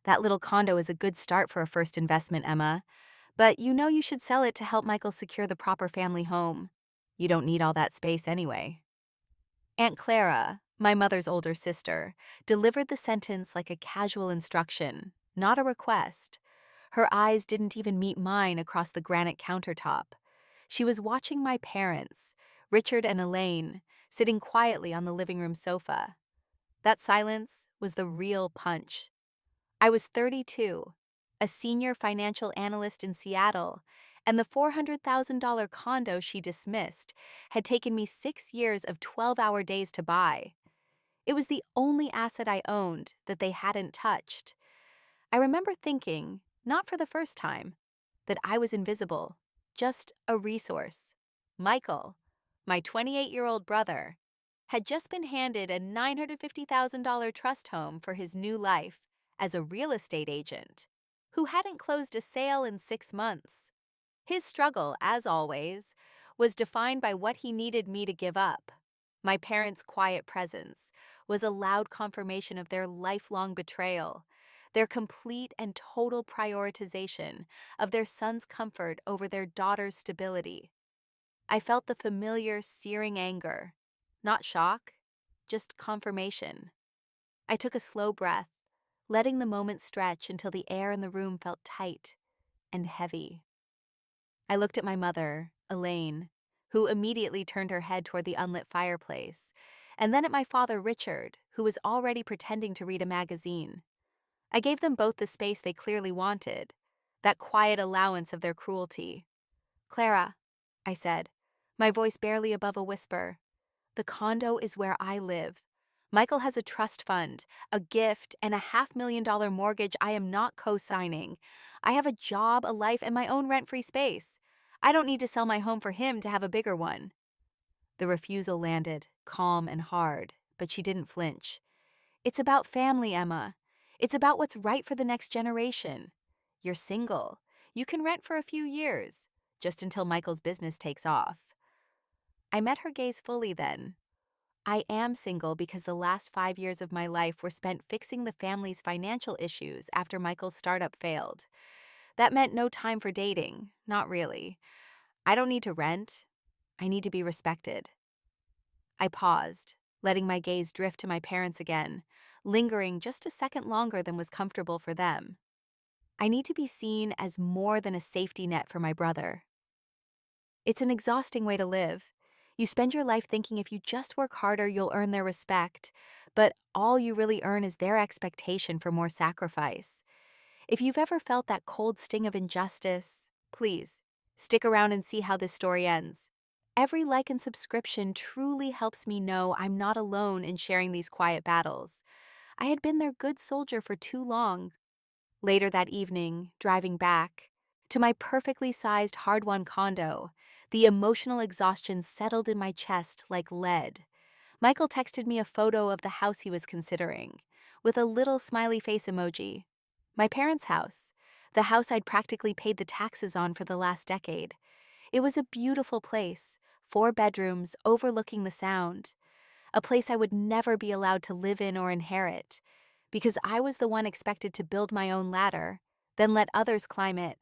That little condo is a good start for a first investment, Emma. But you know you should sell it to help Michael secure the proper family home. You don't need all that space anyway. Aunt Clara, my mother's older sister, delivered the sentence like a casual instruction, not a request. Her eyes didn't even meet mine across the granite countertop. She was watching my parents, Richard and Elaine, sitting quietly on the living room sofa. That silence was the real punch. I was 32, a senior financial analyst in Seattle, and the $400,000 condo she dismissed had taken me 6 years of 12-hour days to buy. It was the only asset I owned that they hadn't touched. I remember thinking, not for the first time, that I was invisible, just a resource. Michael, my 28-year-old brother, had just been handed a $950,000 trust home for his new life as a real estate agent who hadn't closed a sale in 6 months. His struggle, as always, was defined by what he needed me to give up. My parents' quiet presence was a loud confirmation of their lifelong betrayal, their complete and total prioritization of their son's comfort over their daughter's stability. I felt the familiar, searing anger. Not shock, just confirmation. I took a slow breath, letting the moment stretch until the air in the room felt tight and heavy. I looked at my mother, Elaine, who immediately turned her head toward the unlit fireplace, and then at my father, Richard, who was already pretending to read a magazine. I gave them both the space they clearly wanted, that quiet allowance of their cruelty. "Clara," I said, my voice barely above a whisper, "the condo is where I live. Michael has a trust fund, a gift, and a $500,000 mortgage I am not co-signing. I have a job, a life, and my own rent-free space. I don't need to sell my home for him to have a bigger one." The refusal landed, calm and hard, but she didn't flinch. "It's about family, Emma. It's about what's right for the next generation. You're single. You can rent for a few years, just until Michael's business takes off." I met her gaze fully then. I am single because the last 5 years of my life were spent fixing the family's financial issues after Michael's startup failed. That meant no time for dating, not really. I don't need to rent. I need to be respected. I paused, letting my gaze drift to my parents again, lingering just a second longer than was comfortable for them. I need to be seen as more than a safety net for my brother. It's an exhausting way to live. You spend your life thinking if you just work harder, you'll earn their respect, but all you really earn is their expectation for more sacrifice. If you've ever felt that cold sting of injustice, please stick around and see how this story ends. Every like and subscription truly helps me know I'm not alone in sharing these quiet battles. I had been their good soldier for too long. Later that evening, driving back to my perfectly sized hard-won condo, the emotional exhaustion settled in my chest like lead. Michael texted me a photo of the house he was considering, with a little smiley face emoji. My parents' house, the house I'd practically paid the taxes on for the last decade. It was a beautiful place, 4 bedrooms overlooking the Sound, a place I would never be allowed to live in or inherit, because I was the one expected to build my own ladder, then let others climb it.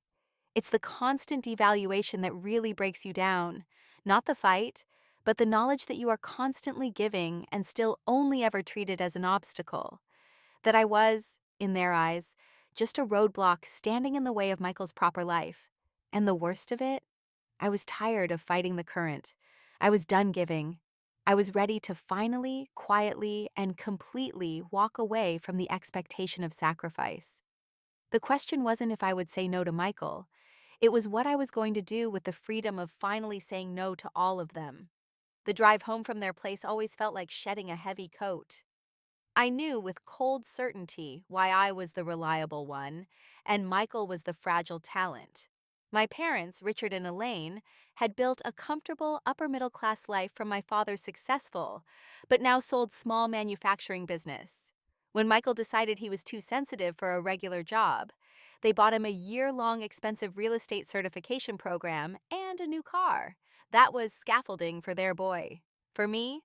It's the constant devaluation that really breaks you down, not the fight, but the knowledge that you are constantly giving and still only ever treated as an obstacle. That I was, in their eyes, just a roadblock standing in the way of Michael's proper life. And the worst of it? I was tired of fighting the current. I was done giving. I was ready to finally, quietly, and completely walk away from the expectation of sacrifice. The question wasn't if I would say no to Michael. It was what I was going to do with the freedom of finally saying no to all of them. The drive home from their place always felt like shedding a heavy coat. I knew with cold certainty why I was the reliable one, and Michael was the fragile talent. My parents, Richard and Elaine, had built a comfortable upper-middle-class life from my father's successful, but now sold small manufacturing business. When Michael decided he was too sensitive for a regular job, they bought him a year-long expensive real estate certification program and a new car. That was scaffolding for their boy. For me,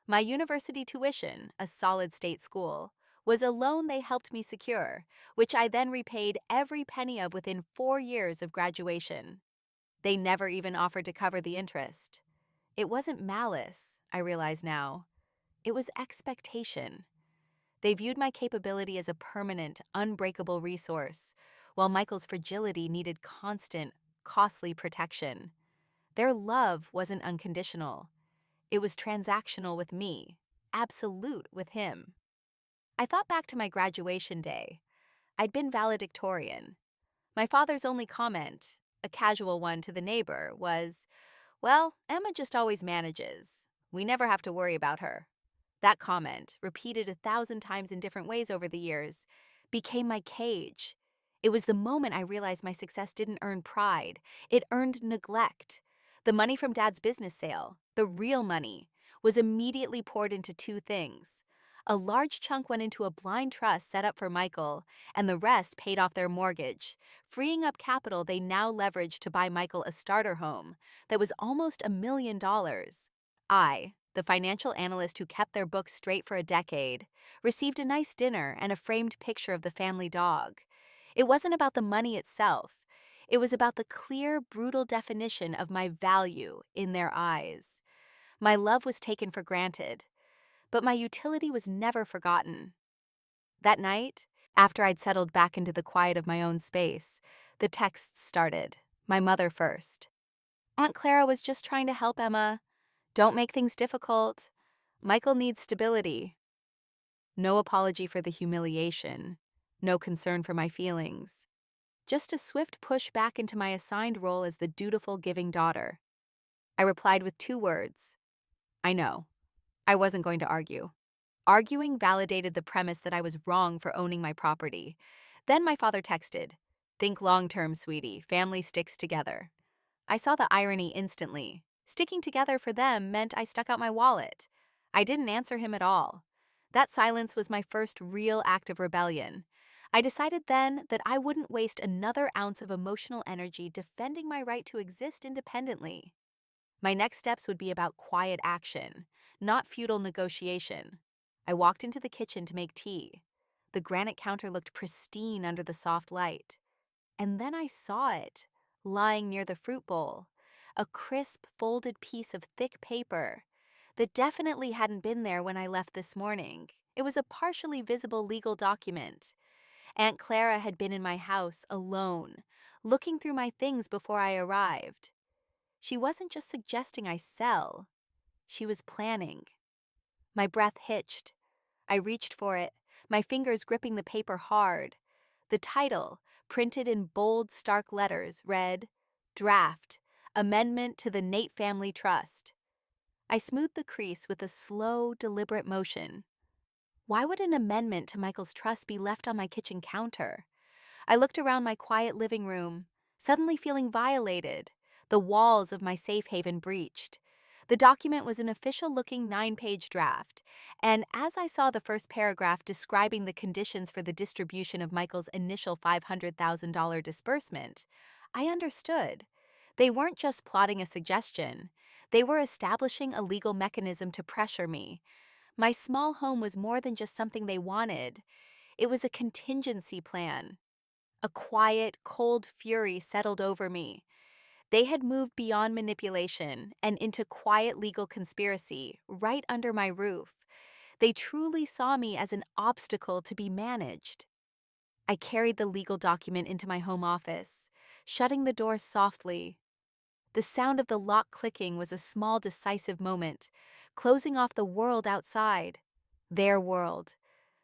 my university tuition, a solid state school, was a loan they helped me secure, which I then repaid every penny of within 4 years of graduation. They never even offered to cover the interest. It wasn't malice, I realize now. It was expectation. They viewed my capability as a permanent, unbreakable resource, while Michael's fragility needed constant, costly protection. Their love wasn't unconditional. It was transactional with me, absolute with him. I thought back to my graduation day. I'd been valedictorian. My father's only comment, a casual one to the neighbor, was, "Well, Emma just always manages. We never have to worry about her." That comment, repeated 1,000 times in different ways over the years, became my cage. It was the moment I realized my success didn't earn pride, it earned neglect. The money from Dad's business sale, the real money, was immediately poured into two things. A large chunk went into a blind trust set up for Michael, and the rest paid off their mortgage, freeing up capital they now leveraged to buy Michael a starter home that was almost $1 million. I, the financial analyst who kept their books straight for a decade, received a nice dinner and a framed picture of the family dog. It wasn't about the money itself. It was about the clear, brutal definition of my value in their eyes. My love was taken for granted, but my utility was never forgotten. That night, after I'd settled back into the quiet of my own space, the texts started, my mother first. "Aunt Clara was just trying to help Emma. Don't make things difficult. Michael needs stability." No apology for the humiliation. No concern for my feelings. Just a swift push back into my assigned role as the dutiful giving daughter. I replied with 2 words. "I know." I wasn't going to argue. Arguing validated the premise that I was wrong for owning my property. Then my father texted, "Think long-term, sweetie. Family sticks together." I saw the irony instantly. Sticking together for them meant I stuck out my wallet. I didn't answer him at all. That silence was my first real act of rebellion. I decided then that I wouldn't waste another ounce of emotional energy defending my right to exist independently. My next steps would be about quiet action, not futile negotiation. I walked into the kitchen to make tea. The granite counter looked pristine under the soft light. And then I saw it, lying near the fruit bowl, a crisp, folded piece of thick paper that definitely hadn't been there when I left this morning. It was a partially visible legal document. Aunt Clara had been in my house alone, looking through my things before I arrived. She wasn't just suggesting I sell, she was planning. My breath hitched. I reached for it, my fingers gripping the paper hard. The title, printed in bold, stark letters, read, "Draft, Amendment to the Nate Family Trust." I smoothed the crease with a slow, deliberate motion. Why would an amendment to Michael's trust be left on my kitchen counter? I looked around my quiet living room, suddenly feeling violated, the walls of my safe haven breached. The document was an official-looking 9-page draft, and as I saw the first paragraph describing the conditions for the distribution of Michael's initial $500,000 disbursement, I understood. They weren't just plotting a suggestion. They were establishing a legal mechanism to pressure me. My small home was more than just something they wanted. It was a contingency plan. A quiet, cold fury settled over me. They had moved beyond manipulation and into quiet legal conspiracy right under my roof. They truly saw me as an obstacle to be managed. I carried the legal document into my home office, shutting the door softly. The sound of the lock clicking was a small, decisive moment, closing off the world outside. Their world.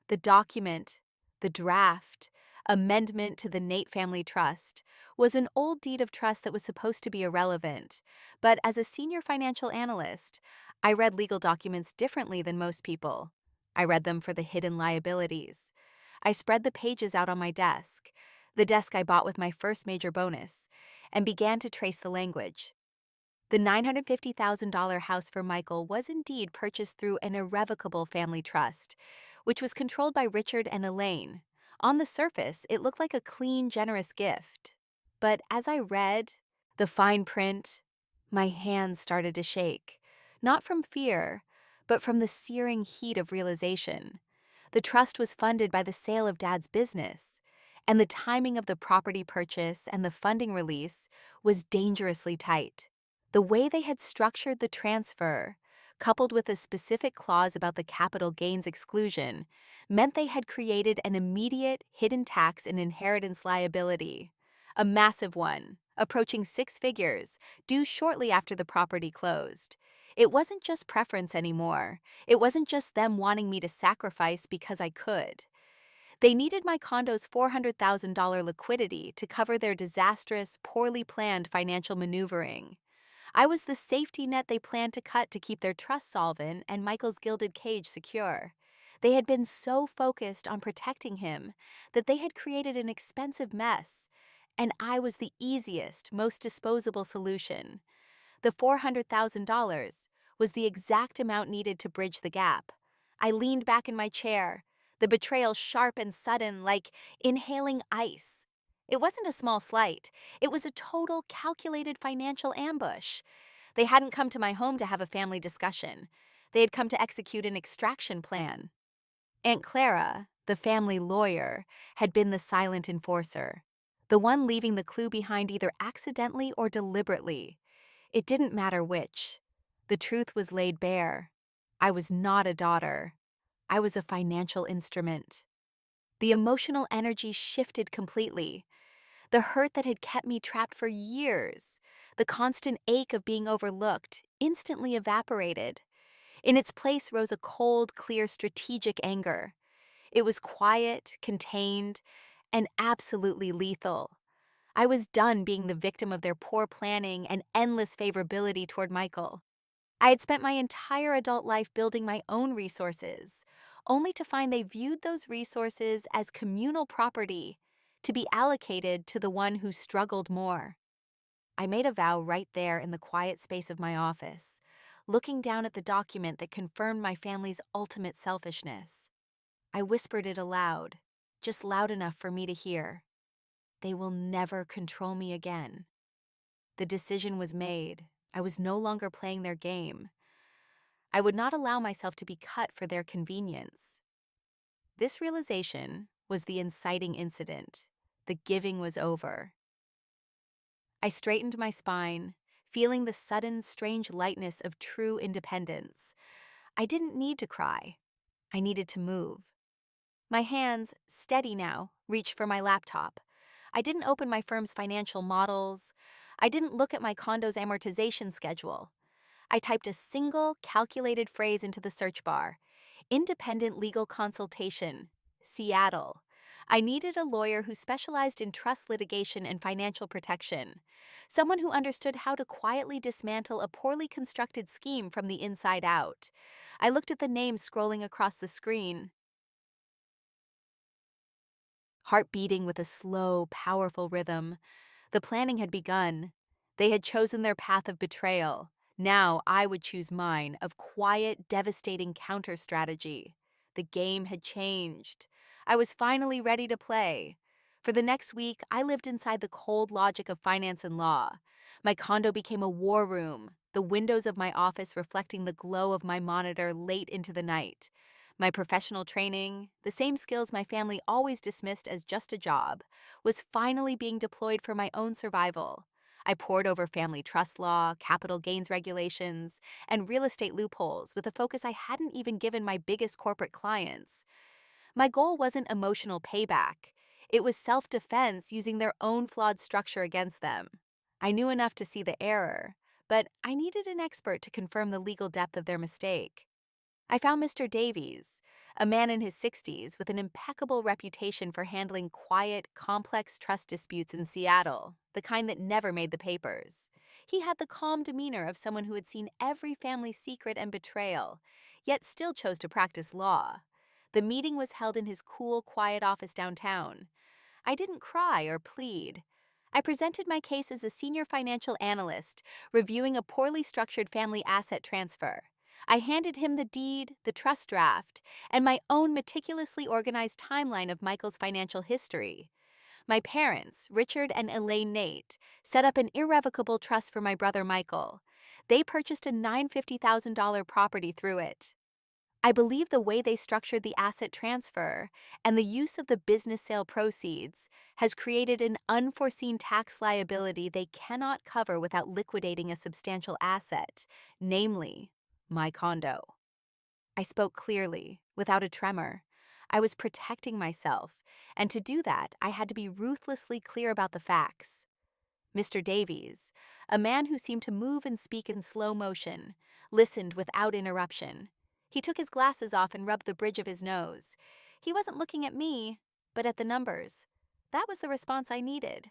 The document, the draft, amendment to the Nate Family Trust, was an old deed of trust that was supposed to be irrelevant. But as a senior financial analyst, I read legal documents differently than most people. I read them for the hidden liabilities. I spread the pages out on my desk, the desk I bought with my first major bonus, and began to trace the language. The $950,000 house for Michael was indeed purchased through an irrevocable family trust, which was controlled by Richard and Elaine. On the surface, it looked like a clean, generous gift. But as I read the fine print, my hands started to shake, not from fear, but from the searing heat of realization. The trust was funded by the sale of Dad's business, and the timing of the property purchase and the funding release was dangerously tight. The way they had structured the transfer, coupled with a specific clause about the capital gains exclusion, meant they had created an immediate hidden tax and inheritance liability, a massive one, approaching six figures, due shortly after the property closed. It wasn't just preference anymore. It wasn't just them wanting me to sacrifice because I could. They needed my condo's $400,000 liquidity to cover their disastrous, poorly planned financial maneuvering. I was the safety net they planned to cut to keep their trust solvent and Michael's gilded cage secure. They had been so focused on protecting him that they had created an expensive mess, and I was the easiest, most disposable solution. The $400,000 was the exact amount needed to bridge the gap. I leaned back in my chair, the betrayal sharp and sudden, like inhaling ice. It wasn't a small slight. It was a total, calculated financial ambush. They hadn't come to my home to have a family discussion. They had come to execute an extraction plan. Aunt Clara, the family lawyer, had been the silent enforcer, the one leaving the clue behind either accidentally or deliberately. It didn't matter which. The truth was laid bare. I was not a daughter. I was a financial instrument. The emotional energy shifted completely. The hurt that had kept me trapped for years, the constant ache of being overlooked, instantly evaporated. In its place rose a cold, clear, strategic anger. It was quiet, contained, and absolutely lethal. I was done being the victim of their poor planning and endless favorability toward Michael. I had spent my entire adult life building my own resources, only to find they viewed those resources as communal property, to be allocated to the one who struggled more. I made a vow right there in the quiet space of my office, looking down at the document that confirmed my family's ultimate selfishness. I whispered it aloud, just loud enough for me to hear. They will never control me again. The decision was made. I was no longer playing their game. I would not allow myself to be cut for their convenience. This realization was the inciting incident. The giving was over. I straightened my spine, feeling the sudden, strange lightness of true independence. I didn't need to cry. I needed to move. My hands, steady now, reached for my laptop. I didn't open my firm's financial models. I didn't look at my condo's amortization schedule. I typed a single, calculated phrase into the search bar: Independent Legal Consultation, Seattle. I needed a lawyer who specialized in trust litigation and financial protection, someone who understood how to quietly dismantle a poorly constructed scheme from the inside out. I looked at the names scrolling across the screen, heart beating with a slow, powerful rhythm. The planning had begun. They had chosen their path of betrayal. Now I would choose mine, of quiet, devastating counter-strategy. The game had changed. I was finally ready to play. For the next week, I lived inside the cold logic of finance and law. My condo became a war room, the windows of my office reflecting the glow of my monitor late into the night. My professional training, the same skills my family always dismissed as just a job, was finally being deployed for my own survival. I pored over family trust law, capital gains regulations, and real estate loopholes with a focus I hadn't even given my biggest corporate clients. My goal wasn't emotional payback. It was self-defense using their own flawed structure against them. I knew enough to see the error, but I needed an expert to confirm the legal depth of their mistake. I found Mr. Davies, a man in his 60s with an impeccable reputation for handling quiet, complex trust disputes in Seattle, the kind that never made the papers. He had the calm demeanor of someone who had seen every family secret and betrayal, yet still chose to practice law. The meeting was held in his cool, quiet office downtown. I didn't cry or plead. I presented my case as a senior financial analyst, reviewing a poorly structured family asset transfer. I handed him the deed, the trust draft, and my own meticulously organized timeline of Michael's financial history. My parents, Richard and Elaine Nate, set up an irrevocable trust for my brother Michael. They purchased a $950,000 property through it. I believe the way they structured the asset transfer and the use of the business sale proceeds has created an unforeseen tax liability they cannot cover without liquidating a substantial asset, namely, my condo. I spoke clearly, without a tremor. I was protecting myself, and to do that, I had to be ruthlessly clear about the facts. Mr. Davies, a man who seemed to move and speak in slow motion, listened without interruption. He took his glasses off and rubbed the bridge of his nose. He wasn't looking at me, but at the numbers. That was the response I needed.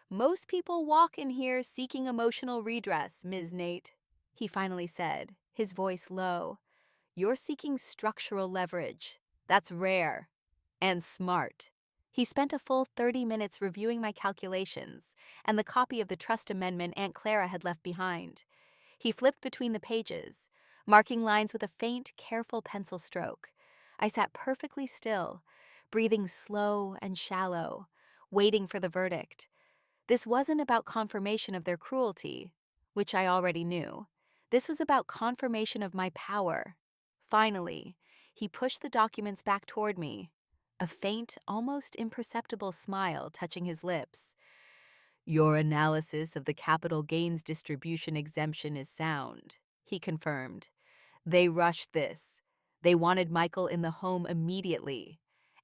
Most people walk in here seeking emotional redress, Ms. Nate, he finally said, his voice low. You're seeking structural leverage. That's rare. And smart. He spent a full 30 minutes reviewing my calculations and the copy of the trust amendment Aunt Clara had left behind. He flipped between the pages, marking lines with a faint, careful pencil stroke. I sat perfectly still, breathing slow and shallow, waiting for the verdict. This wasn't about confirmation of their cruelty, which I already knew. This was about confirmation of my power. Finally, he pushed the documents back toward me, a faint, almost imperceptible smile touching his lips. Your analysis of the capital gains distribution exemption is sound, he confirmed. They rushed this. They wanted Michael in the home immediately.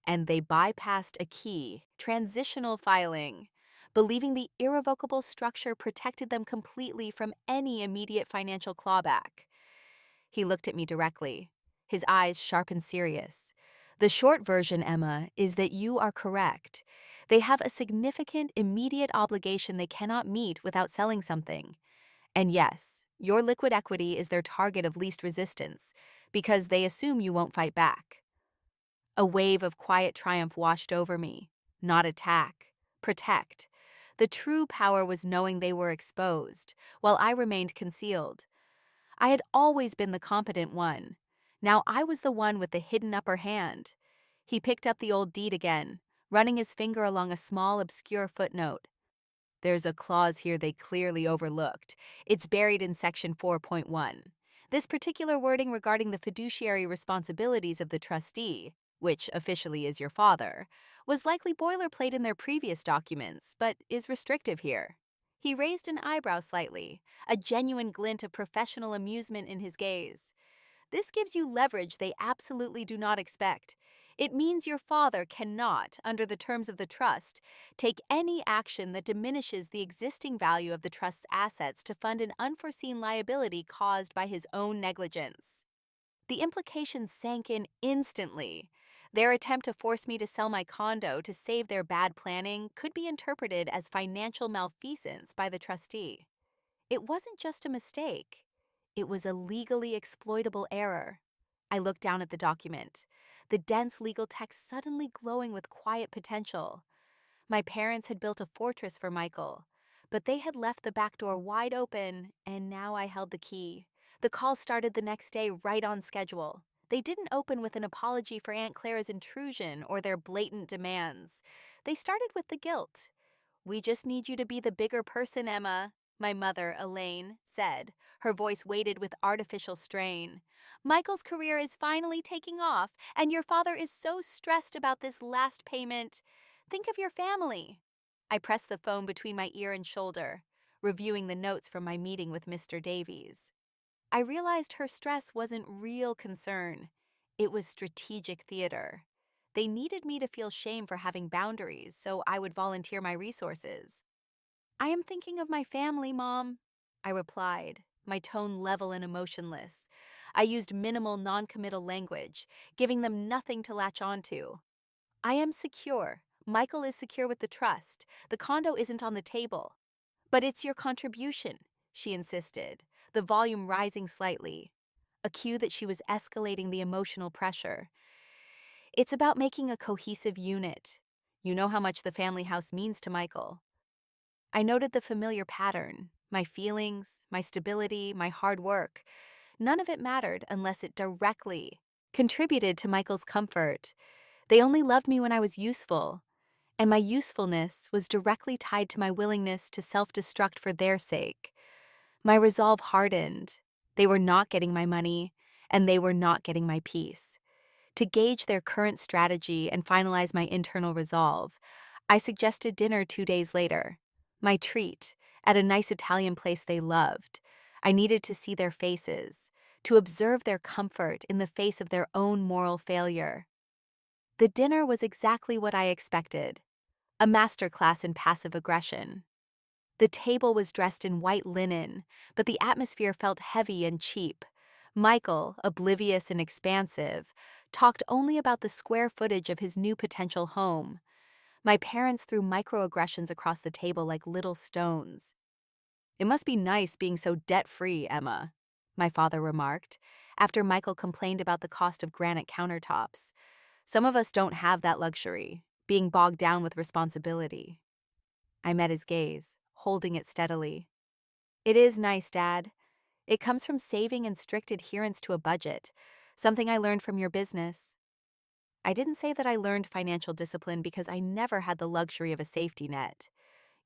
And they bypassed a key, transitional filing, believing the irrevocable structure protected them completely from any immediate financial clawback. He looked at me directly, his eyes sharp and serious. The short version, Emma, is that you are correct. They have a significant, immediate obligation they cannot meet without selling something. And yes, your liquid equity is their target of least resistance, because they assume you won't fight back. A wave of quiet triumph washed over me. Not attack, protect. The true power was knowing they were exposed, while I remained concealed. I had always been the competent one. Now I was the one with the hidden upper hand. He picked up the old deed again, running his finger along a small, obscure footnote. There's a clause here they clearly overlooked. It's buried in Section 4.1. This particular wording regarding the fiduciary responsibilities of the trustee, which officially is your father, was likely boilerplate in their previous documents, but is restrictive here. He raised an eyebrow slightly, a genuine glint of professional amusement in his gaze. This gives you leverage they absolutely do not expect. It means your father cannot, under the terms of the trust, take any action that diminishes the existing value of the trust's assets to fund an unforeseen liability caused by his own negligence. The implications sank in instantly. Their attempt to force me to sell my condo to save their bad planning could be interpreted as financial malfeasance by the trustee. It wasn't just a mistake. It was a legally exploitable error. I looked down at the document, the dense legal text suddenly glowing with quiet potential. My parents had built a fortress for Michael, but they had left the back door wide open, and now I held the key. The call started the next day right on schedule. They didn't open with an apology for Aunt Clara's intrusion or their blatant demands. They started with the guilt. We just need you to be the bigger person, Emma, my mother, Elaine, said, her voice weighted with artificial strain. Michael's career is finally taking off, and your father is so stressed about this last payment. Think of your family. I pressed the phone between my ear and shoulder, reviewing the notes from my meeting with Mr. Davies. I realized her stress wasn't real concern. It was strategic theater. They needed me to feel shame for having boundaries, so I would volunteer my resources. I am thinking of my family, Mom, I replied, my tone level and emotionless. I used minimal non-committal language, giving them nothing to latch onto. I am secure. Michael is secure with the trust. The condo isn't on the table. But it's your contribution, she insisted, the volume rising slightly, a cue that she was escalating the emotional pressure. It's about making a cohesive unit. You know how much the family house means to Michael. I noted the familiar pattern, my feelings, my stability, my hard work. None of it mattered unless it directly contributed to Michael's comfort. They only loved me when I was useful, and my usefulness was directly tied to my willingness to self-destruct for their sake. My resolve hardened. They were not getting my money, and they were not getting my peace. To gauge their current strategy and finalize my internal resolve, I suggested dinner 2 days later. My treat, at a nice Italian place they loved. I needed to see their faces, to observe their comfort in the face of their own moral failure. The dinner was exactly what I expected, a masterclass in passive aggression. The table was dressed in white linen, but the atmosphere felt heavy and cheap. Michael, oblivious and expansive, talked only about the square footage of his new potential home. My parents threw microaggressions across the table like little stones. "It must be nice being so debt-free, Emma," my father remarked, after Michael complained about the cost of granite countertops. "Some of us don't have that luxury, being bogged down with responsibility." I met his gaze, holding it steadily. "It is nice, Dad. It comes from saving and strict adherence to a budget, something I learned from your business." I didn't say that I learned financial discipline because I never had the luxury of a safety net.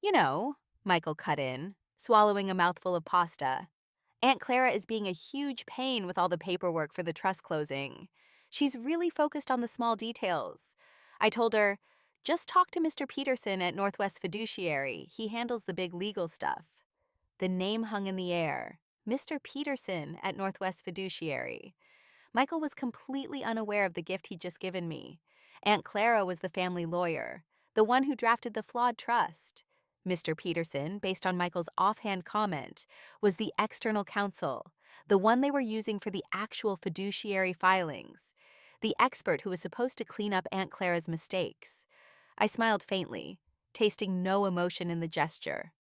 "You know," Michael cut in, swallowing a mouthful of pasta, "Aunt Clara is being a huge pain with all the paperwork for the trust closing. She's really focused on the small details. I told her, just talk to Mr. Peterson at Northwest Fiduciary. He handles the big legal stuff." The name hung in the air. Mr. Peterson at Northwest Fiduciary. Michael was completely unaware of the gift he'd just given me. Aunt Clara was the family lawyer, the one who drafted the flawed trust. Mr. Peterson, based on Michael's offhand comment, was the external counsel, the one they were using for the actual fiduciary filings, the expert who was supposed to clean up Aunt Clara's mistakes. I smiled faintly, tasting no emotion in the gesture.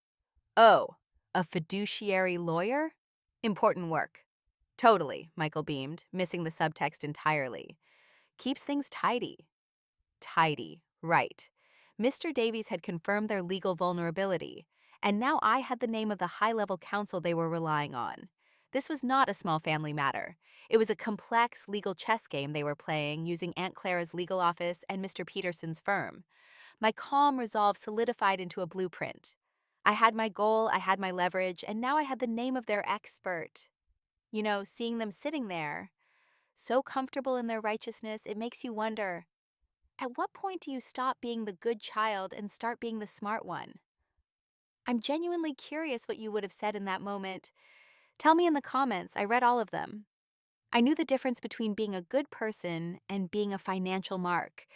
"Oh, a fiduciary lawyer? Important work." "Totally," Michael beamed, missing the subtext entirely. "Keeps things tidy." Tidy, right. Mr. Davies had confirmed their legal vulnerability, and now I had the name of the high-level counsel they were relying on. This was not a small family matter. It was a complex legal chess game they were playing using Aunt Clara's legal office and Mr. Peterson's firm. My calm resolve solidified into a blueprint. I had my goal, I had my leverage, and now I had the name of their expert. Seeing them sitting there, so comfortable in their righteousness, it makes you wonder, at what point do you stop being the good child and start being the smart one? I'm genuinely curious what you would have said in that moment. Tell me in the comments, I read all of them. I knew the difference between being a good person and being a financial mark.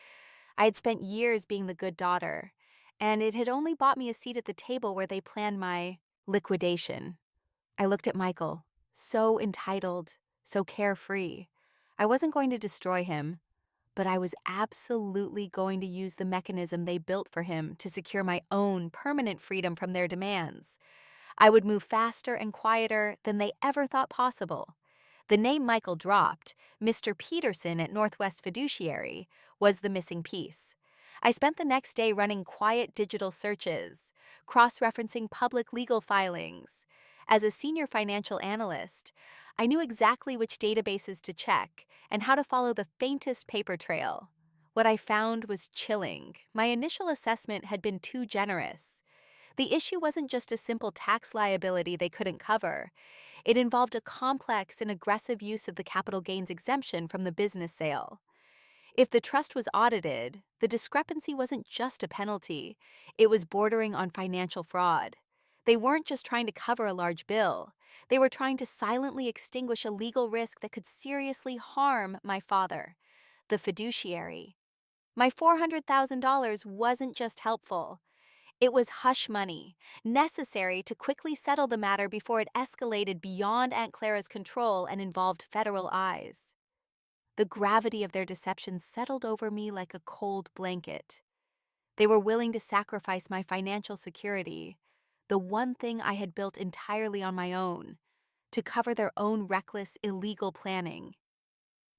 I had spent years being the good daughter, and it had only bought me a seat at the table where they planned my liquidation. I looked at Michael, so entitled, so carefree. I wasn't going to destroy him, but I was absolutely going to use the mechanism they built for him to secure my own permanent freedom from their demands. I would move faster and quieter than they ever thought possible. The name Michael dropped, Mr. Peterson at Northwest Fiduciary, was the missing piece. I spent the next day running quiet digital searches, cross-referencing public legal filings. As a senior financial analyst, I knew exactly which databases to check and how to follow the faintest paper trail. What I found was chilling. My initial assessment had been too generous. The issue wasn't just a simple tax liability they couldn't cover. It involved a complex and aggressive use of the capital gains exemption from the business sale. If the trust was audited, the discrepancy wasn't just a penalty. It was bordering on financial fraud. They weren't just trying to cover a large bill. They were trying to silently extinguish a legal risk that could seriously harm my father, the fiduciary. My $400,000 wasn't just helpful. It was hush money, necessary to quickly settle the matter before it escalated beyond Aunt Clara's control and involved federal eyes. The gravity of their deception settled over me like a cold blanket. They were willing to sacrifice my financial security, the one thing I had built entirely on my own, to cover their own reckless, illegal planning.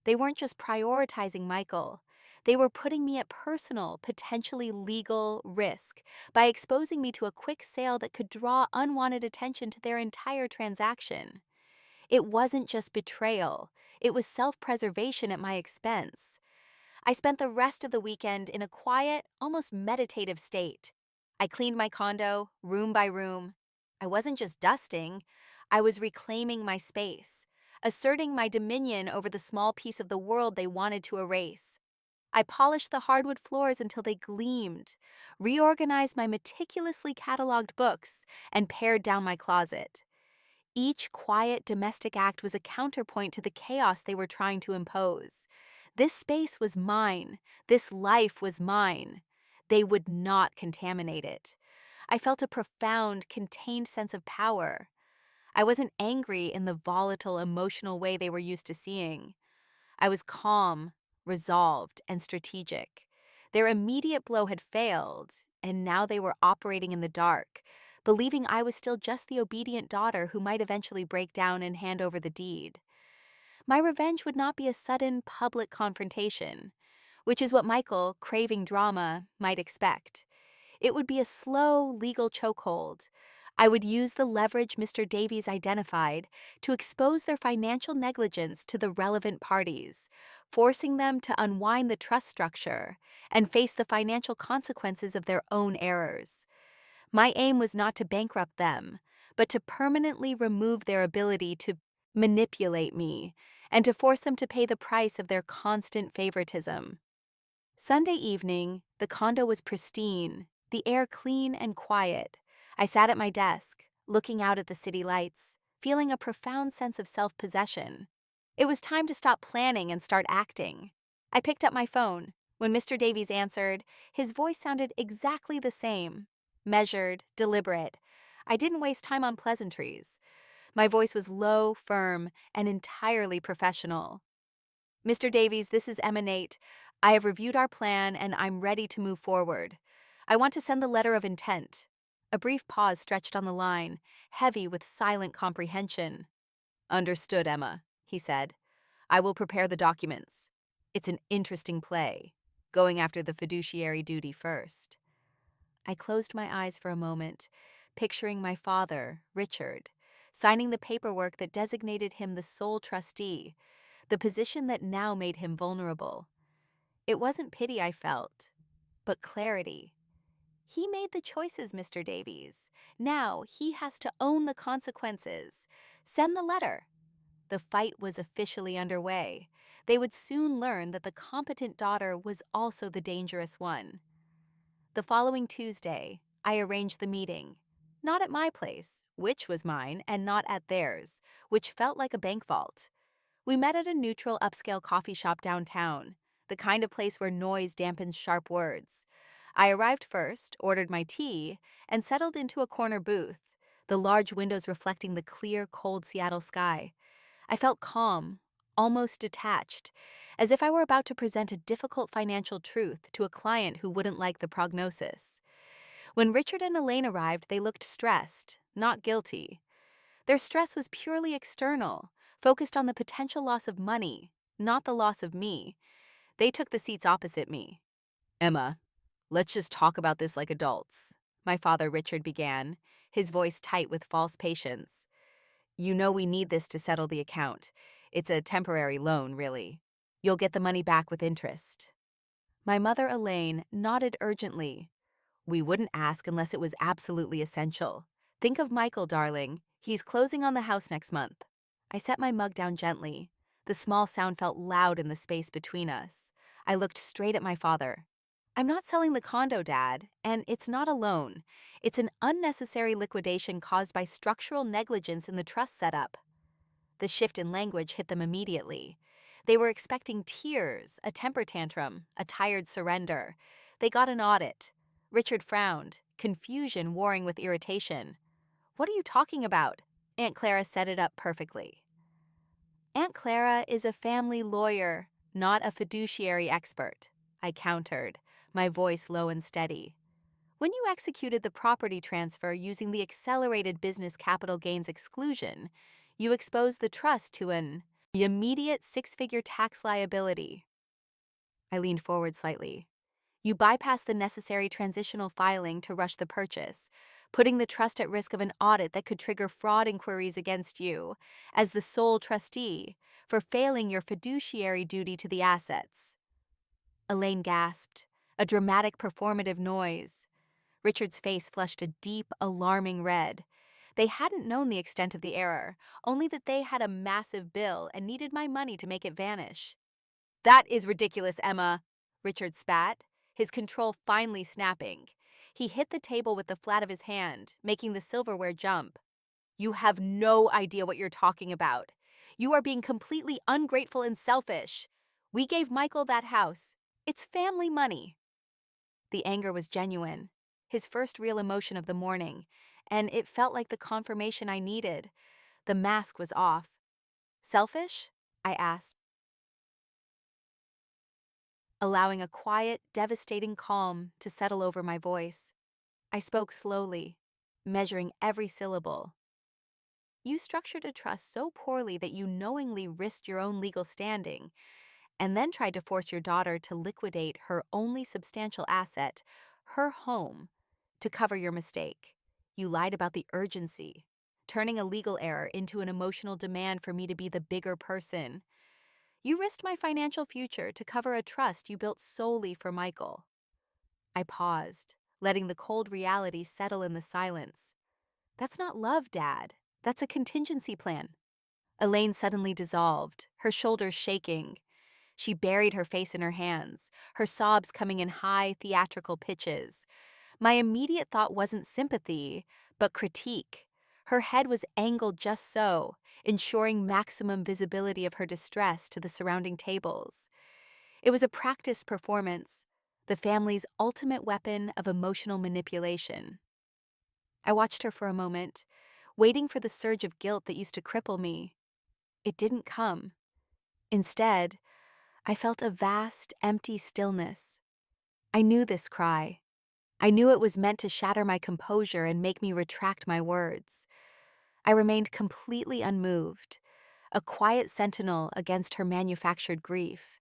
They weren't just prioritizing Michael. They were putting me at personal, potentially legal risk by exposing me to a quick sale that could draw unwanted attention to their entire transaction. It wasn't just betrayal. It was self-preservation at my expense. I spent the rest of the weekend in a quiet, almost meditative state. I cleaned my condo, room by room. I wasn't just dusting. I was reclaiming my space, asserting my dominion over the small piece of the world they wanted to erase. I polished the hardwood floors until they gleamed, reorganized my meticulously cataloged books, and pared down my closet. Each quiet domestic act was a counterpoint to the chaos they were trying to impose. This space was mine. This life was mine. They would not contaminate it. I felt a profound, contained sense of power. I wasn't angry in the volatile, emotional way they were used to seeing. I was calm, resolved, and strategic. Their immediate blow had failed, and now they were operating in the dark, believing I was still just the obedient daughter who might eventually break down and hand over the deed. My revenge would not be a sudden, public confrontation, which is what Michael, craving drama, might expect. It would be a slow, legal chokehold. I would use the leverage Mr. Davies identified to expose their financial negligence to the relevant parties, forcing them to unwind the trust structure and face the financial consequences of their own errors. My aim was not to bankrupt them, but to permanently remove their ability to manipulate me and to force them to pay the price of their constant favoritism. Sunday evening, the condo was pristine, the air clean and quiet. I sat at my desk, looking out at the city lights, feeling a profound sense of self-possession. It was time to stop planning and start acting. I picked up my phone. When Mr. Davies answered, his voice sounded exactly the same. Measured, deliberate. I didn't waste time on pleasantries. My voice was low, firm, and entirely professional. Mr. Davies, this is Emma Nate. I have reviewed our plan and I'm ready to move forward. I want to send the letter of intent. A brief pause stretched on the line, heavy with silent comprehension. Understood, Emma, he said. I will prepare the documents. It's an interesting play, going after the fiduciary duty first. I closed my eyes for a moment, picturing my father, Richard, signing the paperwork that designated him the sole trustee, the position that now made him vulnerable. It wasn't pity I felt, but clarity. He made the choices, Mr. Davies. Now he has to own the consequences. Send the letter. The fight was officially underway. They would soon learn that the competent daughter was also the dangerous one. The following Tuesday, I arranged the meeting. Not at my place, which was mine, and not at theirs, which felt like a bank vault. We met at a neutral upscale coffee shop downtown, the kind of place where noise dampens sharp words. I arrived first, ordered my tea, and settled into a corner booth, the large windows reflecting the clear, cold Seattle sky. I felt calm, almost detached, as if I were about to present a difficult financial truth to a client who wouldn't like the prognosis. When Richard and Elaine arrived, they looked stressed, not guilty. Their stress was purely external, focused on the potential loss of money, not the loss of me. They took the seats opposite me. Emma, let's just talk about this like adults, my father Richard began, his voice tight with false patience. You know we need this to settle the account. It's a temporary loan, really. You'll get the money back with interest. My mother Elaine nodded urgently. We wouldn't ask unless it was absolutely essential. Think of Michael, darling. He's closing on the house next month. I set my mug down gently. The small sound felt loud in the space between us. I looked straight at my father. I'm not selling the condo, Dad, and it's not a loan. It's an unnecessary liquidation caused by structural negligence in the trust setup. The shift in language hit them immediately. They were expecting tears, a temper tantrum, a tired surrender. They got an audit. Richard frowned, confusion warring with irritation. What are you talking about? Aunt Clara set it up perfectly. Aunt Clara is a family lawyer, not a fiduciary expert, I countered, my voice low and steady. When you executed the property transfer using the accelerated business capital gains exclusion, you exposed the trust to an immediate six-figure tax liability. I leaned forward slightly. You bypassed the necessary transitional filing to rush the purchase, putting the trust at risk of an audit that could trigger fraud inquiries against you, as the sole trustee, for failing your fiduciary duty to the assets. Elaine gasped, a dramatic performative noise. Richard's face flushed a deep, alarming red. They hadn't known the extent of the error, only that they had a massive bill and needed my money to make it vanish. "That is ridiculous, Emma," Richard spat, his control finally snapping. He hit the table with the flat of his hand, making the silverware jump. "You have no idea what you're talking about. You are being completely ungrateful and selfish. We gave Michael that house. It's family money." The anger was genuine, his first real emotion of the morning, and it felt like the confirmation I needed. The mask was off. "Selfish?" I asked, allowing a quiet, devastating calm to settle over my voice. I spoke slowly, measuring every syllable. "You structured a trust so poorly that you knowingly risked your own legal standing, and then tried to force your daughter to liquidate her only substantial asset, her home, to cover your mistake. You lied about the urgency, turning a legal error into an emotional demand for me to be the bigger person. You risked my financial future to cover a trust you built solely for Michael." I paused, letting the cold reality settle in the silence. "That's not love, Dad. That's a contingency plan." Elaine suddenly dissolved, her shoulders shaking. She buried her face in her hands, her sobs coming in high, theatrical pitches. My immediate thought wasn't sympathy, but critique. Her head was angled just so, ensuring maximum visibility of her distress to the surrounding tables. It was a practiced performance, the family's ultimate weapon of emotional manipulation. I watched her for a moment, waiting for the surge of guilt that used to cripple me. It didn't come. Instead, I felt a vast, empty stillness. I knew this cry. I knew it was meant to shatter my composure and make me retract my words. I remained completely unmoved, a quiet sentinel against her manufactured grief.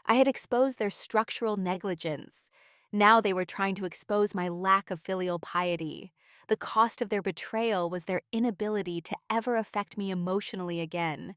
I had exposed their structural negligence. Now they were trying to expose my lack of filial piety. The cost of their betrayal was their inability to ever affect me emotionally again.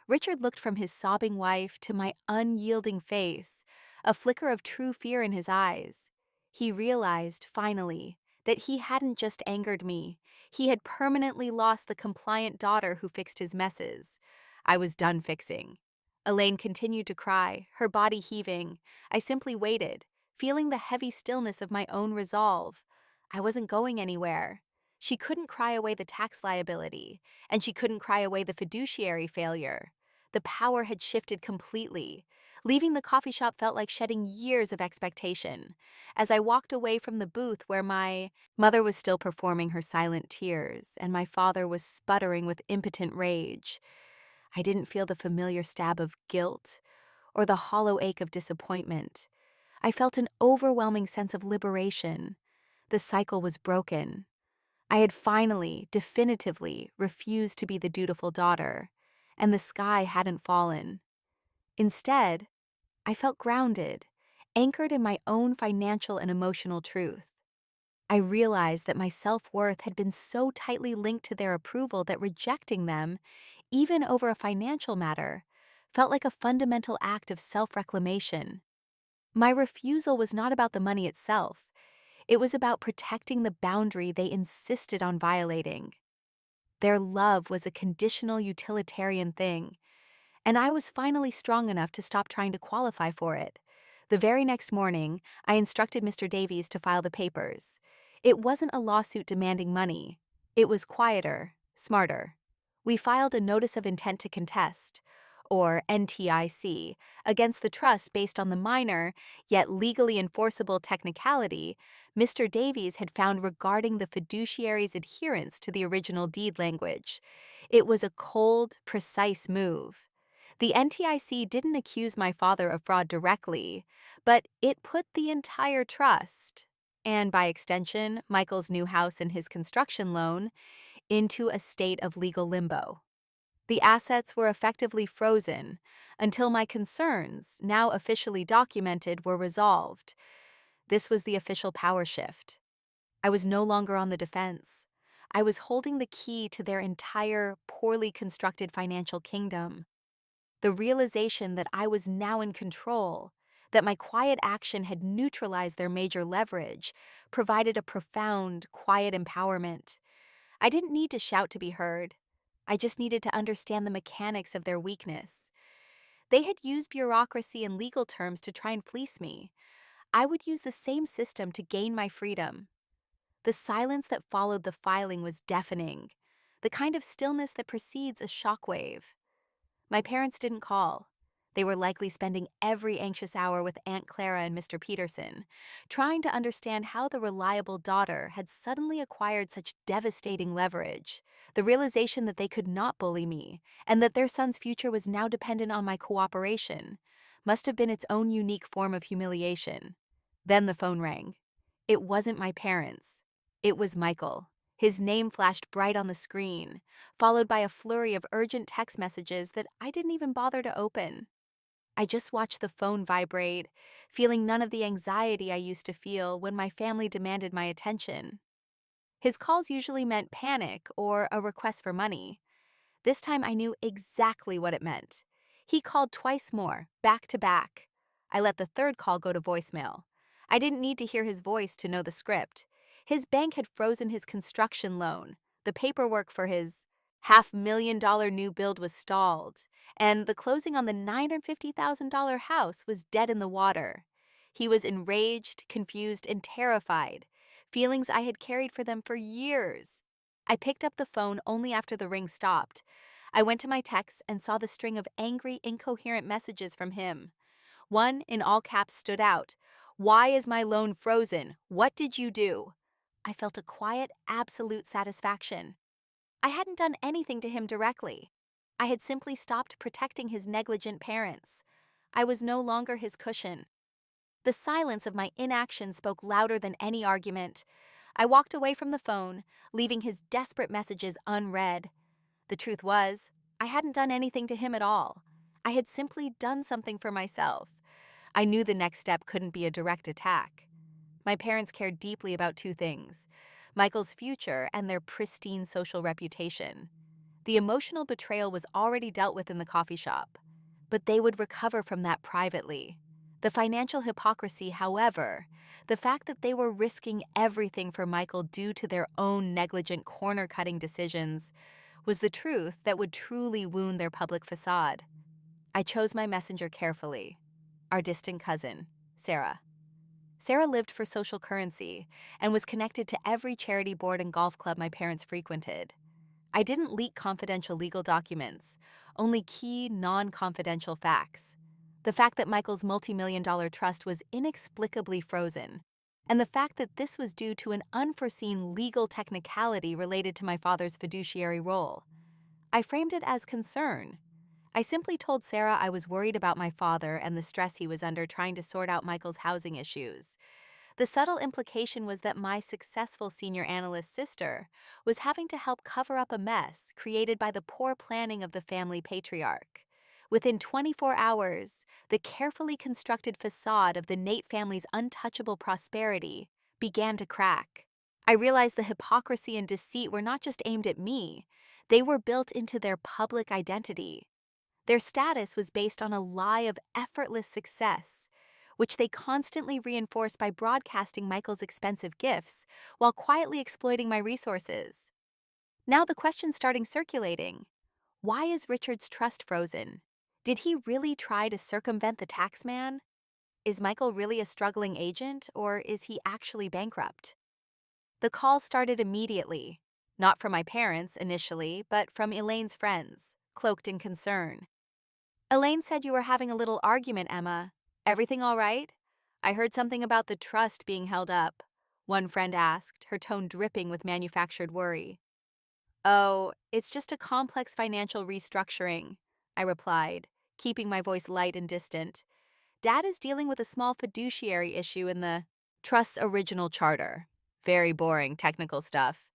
Richard looked from his sobbing wife to my unyielding face, a flicker of true fear in his eyes. He realized, finally, that he hadn't just angered me. He had permanently lost the compliant daughter who fixed his messes. I was done fixing. Elaine continued to cry, her body heaving. I simply waited, feeling the heavy stillness of my own resolve. I wasn't going anywhere. She couldn't cry away the tax liability, and she couldn't cry away the fiduciary failure. The power had shifted completely. Leaving the coffee shop felt like shedding years of expectation. As I walked away from the booth where my mother was still performing her silent tears, and my father was sputtering with impotent rage, I didn't feel the familiar stab of guilt or the hollow ache of disappointment. I felt an overwhelming sense of liberation. The cycle was broken. I had finally, definitively refused to be the dutiful daughter, and the sky hadn't fallen. Instead, I felt grounded, anchored in my own financial and emotional truth. I realized that my self-worth had been so tightly linked to their approval that rejecting them, even over a financial matter, felt like a fundamental act of self-reclamation. My refusal was not about the money itself. It was about protecting the boundary they insisted on violating. Their love was a conditional utilitarian thing, and I was finally strong enough to stop trying to qualify for it. The very next morning, I instructed Mr. Davies to file the papers. It wasn't a lawsuit demanding money. It was quieter, smarter. We filed a Notice of Intent to Contest, or NTIC, against the trust based on the minor, yet legally enforceable technicality Mr. Davies had found regarding the fiduciary's adherence to the original deed language. It was a cold, precise move. The NTIC didn't accuse my father of fraud directly, but it put the entire trust, and by extension, Michael's new house and his construction loan, into a state of legal limbo. The assets were effectively frozen until my concerns, now officially documented, were resolved. This was the official power shift. I was no longer on the defense. I was holding the key to their entire, poorly constructed financial kingdom. The realization that I was now in control, that my quiet action had neutralized their major leverage, provided a profound, quiet empowerment. I didn't need to shout to be heard. I just needed to understand the mechanics of their weakness. They had used bureaucracy and legal terms to try and fleece me. I would use the same system to gain my freedom. The silence that followed the filing was deafening, the kind of stillness that precedes a shockwave. My parents didn't call. They were likely spending every anxious hour with Aunt Clara and Mr. Peterson, trying to understand how the reliable daughter had suddenly acquired such devastating leverage. The realization that they could not bully me, and that their son's future was now dependent on my cooperation, must have been its own unique form of humiliation. Then the phone rang. It wasn't my parents. It was Michael. His name flashed bright on the screen, followed by a flurry of urgent text messages that I didn't even bother to open. I just watched the phone vibrate, feeling none of the anxiety I used to feel when my family demanded my attention. His calls usually meant panic or a request for money. This time I knew exactly what it meant. He called twice more, back to back. I let the third call go to voicemail. I didn't need to hear his voice to know the script. His bank had frozen his construction loan. The paperwork for his $500,000 new build was stalled, and the closing on the $950,000 house was dead in the water. He was enraged, confused, and terrified, feelings I had carried for them for years. I picked up the phone only after the ring stopped. I went to my texts and saw the string of angry, incoherent messages from him. One, in all caps, stood out. "Why is my loan frozen? What did you do?" I felt a quiet, absolute satisfaction. I hadn't done anything to him directly. I had simply stopped protecting his negligent parents. I was no longer his cushion. The silence of my inaction spoke louder than any argument. I walked away from the phone, leaving his desperate messages unread. The truth was, I hadn't done anything to him at all. I had simply done something for myself. I knew the next step couldn't be a direct attack. My parents cared deeply about two things: Michael's future and their pristine social reputation. The emotional betrayal was already dealt with in the coffee shop, but they would recover from that privately. The financial hypocrisy, however, the fact that they were risking everything for Michael due to their own negligent corner-cutting decisions, was the truth that would truly wound their public facade. I chose my messenger carefully. Our distant cousin, Sarah. Sarah lived for social currency and was connected to every charity board and golf club my parents frequented. I didn't leak confidential legal documents, only key, non-confidential facts. The fact that Michael's multi-million-dollar trust was inexplicably frozen, and the fact that this was due to an unforeseen legal technicality related to my father's fiduciary role. I framed it as concern. I simply told Sarah I was worried about my father and the stress he was under trying to sort out Michael's housing issues. The subtle implication was that my successful senior analyst sister was having to help cover up a mess created by the poor planning of the family patriarch. Within 24 hours, the carefully constructed facade of the Nate family's untouchable prosperity began to crack. I realized the hypocrisy and deceit were not just aimed at me, they were built into their public identity. Their status was based on a lie of effortless success, which they constantly reinforced by broadcasting Michael's expensive gifts while quietly exploiting my resources. Now the question's starting circulating. Why is Richard's trust frozen? Did he really try to circumvent the tax man? Is Michael really a struggling agent, or is he actually bankrupt? The call started immediately, not from my parents initially, but from Elaine's friends, cloaked in concern. "Elaine said you were having a little argument, Emma. Everything all right? I heard something about the trust being held up," one friend asked, her tone dripping with manufactured worry. "Oh, it's just a complex financial restructuring," I replied, keeping my voice light and distant. "Dad is dealing with a small fiduciary issue in the trust's original charter. Very boring technical stuff."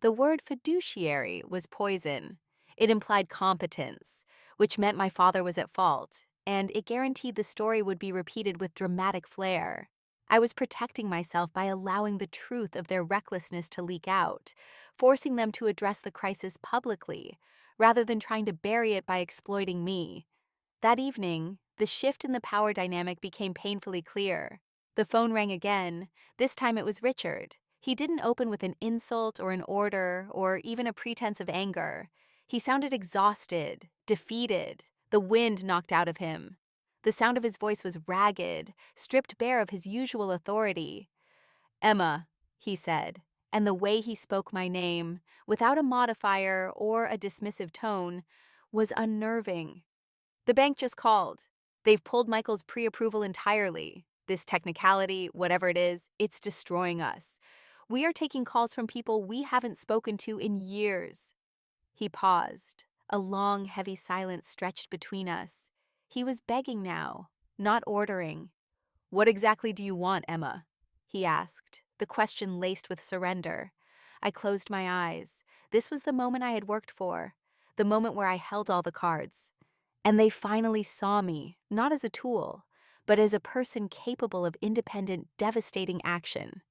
The word fiduciary was poison. It implied competence, which meant my father was at fault, and it guaranteed the story would be repeated with dramatic flair. I was protecting myself by allowing the truth of their recklessness to leak out, forcing them to address the crisis publicly, rather than trying to bury it by exploiting me. That evening, the shift in the power dynamic became painfully clear. The phone rang again. This time it was Richard. He didn't open with an insult or an order or even a pretense of anger. He sounded exhausted, defeated, the wind knocked out of him. The sound of his voice was ragged, stripped bare of his usual authority. "Emma," he said, and the way he spoke my name, without a modifier or a dismissive tone, was unnerving. "The bank just called. They've pulled Michael's pre-approval entirely. This technicality, whatever it is, it's destroying us. We are taking calls from people we haven't spoken to in years." He paused. A long, heavy silence stretched between us. He was begging now, not ordering. "What exactly do you want, Emma?" he asked, the question laced with surrender. I closed my eyes. This was the moment I had worked for, the moment where I held all the cards. And they finally saw me, not as a tool, but as a person capable of independent, devastating action.